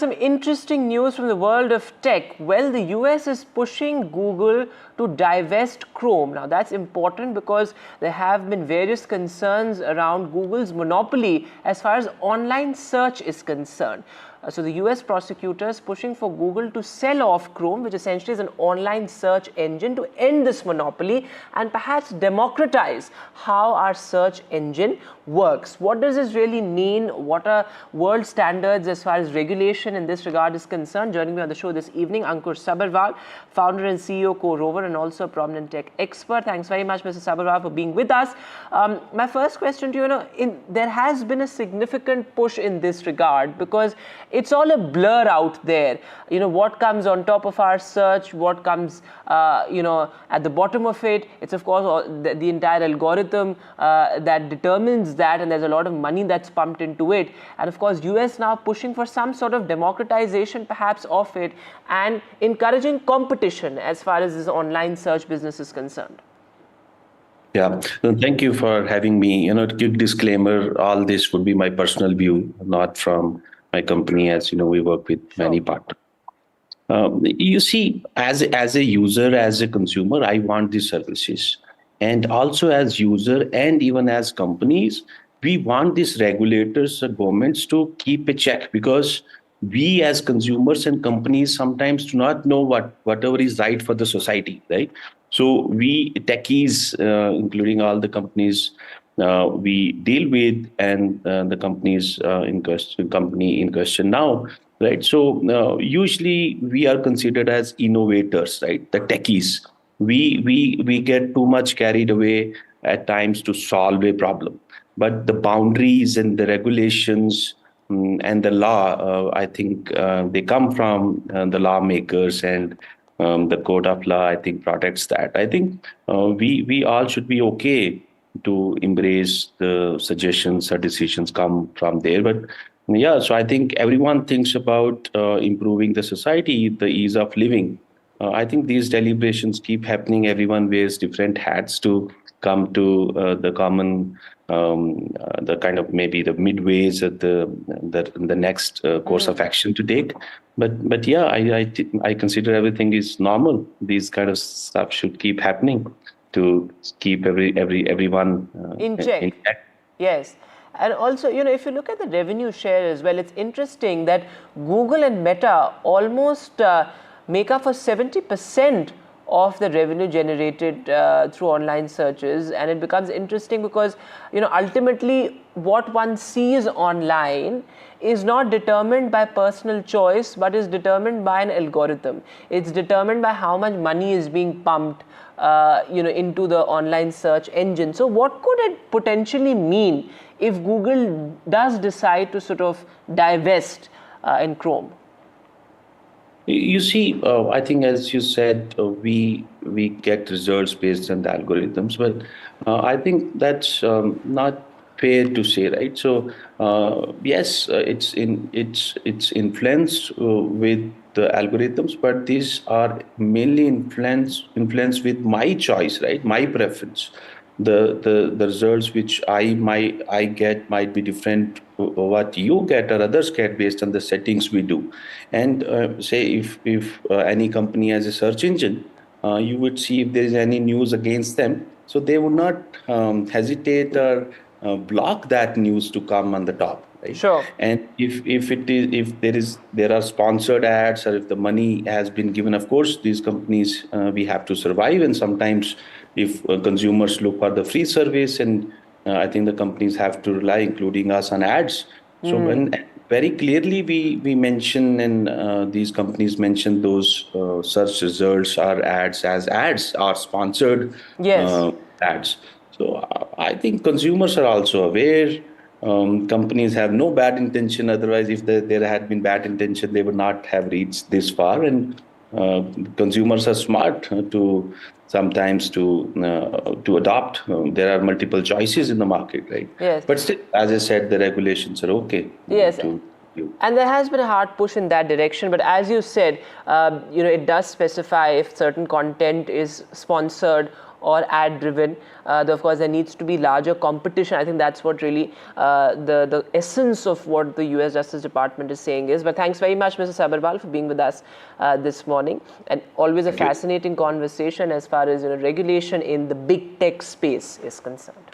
some interesting news from the world of tech. Well, the US is pushing Google to divest Chrome. Now, that's important because there have been various concerns around Google's monopoly as far as online search is concerned. So the US prosecutors pushing for Google to sell off Chrome, which essentially is an online search engine, to end this monopoly and perhaps democratize how our search engine works. What does this really mean? What are world standards as far as regulation in this regard is concerned? Joining me on the show this evening, Ankur Sabharwal, founder and CEO CoRover and also a prominent tech expert. Thanks very much, Mr. Sabharwal, for being with us. My first question to you, there has been a significant push in this regard because it's all a blur out there. What comes on top of our search, what comes, at the bottom of it. It's, of course, the entire algorithm that determines that, and there's a lot of money that's pumped into it. And, of course, US now pushing for some sort of democratization, perhaps, of it and encouraging competition as far as this online search business is concerned. Yeah, thank you for having me. Quick disclaimer, all this would be my personal view, not from my company, as we work with many partners. You see, as a user, as a consumer, I want these services. And also as user and even as companies, we want these regulators or governments to keep a check, because we as consumers and companies sometimes do not know whatever is right for the society, right? So we techies, including all the companies we deal with and the companies company in question now, right? So usually we are considered as innovators, right? The techies. We get too much carried away at times to solve a problem, but the boundaries and the regulations and the law, I think they come from the lawmakers, and the code of law, I think, protects that. I think we all should be okay to embrace the suggestions or decisions come from there. But yeah, so I think everyone thinks about improving the society, the ease of living. I think these deliberations keep happening. Everyone wears different hats to come to the common, the kind of maybe the midways at the next course of action to take. But yeah, I consider everything is normal. These kind of stuff should keep happening to keep everyone in check. Yes. And also, if you look at the revenue share as well, it's interesting that Google and Meta almost make up for 70% of the revenue generated through online searches. And it becomes interesting because, ultimately what one sees online is not determined by personal choice, but is determined by an algorithm. It's determined by how much money is being pumped into the online search engine. So what could it potentially mean if Google does decide to sort of divest in Chrome? You see, I think, as you said, we get results based on the algorithms, but I think that's not fair to say, right? So yes, it's influenced with the algorithms, but these are mainly influenced with my choice, right? My preference. The results which I get might be different what you get or others get based on the settings we do. And say if any company has a search engine, you would see if there is any news against them, so they would not hesitate or block that news to come on the top. Right? Sure. And if there are sponsored ads, or if the money has been given, of course these companies we have to survive, and sometimes if consumers look for the free service, and I think the companies have to rely, including us, on ads. So when very clearly we mention, and these companies mention those search results or ads as ads or sponsored ads. So I think consumers are also aware. Companies have no bad intention. Otherwise, if there had been bad intention, they would not have reached this far. And consumers are smart to sometimes to adopt. There are multiple choices in the market, right? Yes. But still, as I said, the regulations are okay. Yes. And there has been a hard push in that direction. But as you said, it does specify if certain content is sponsored or ad driven. Of course, there needs to be larger competition. I think that's what really the essence of what the US Justice Department is saying is. But thanks very much, Mr. Sabharwal, for being with us this morning, and always a fascinating conversation as far as regulation in the big tech space is concerned.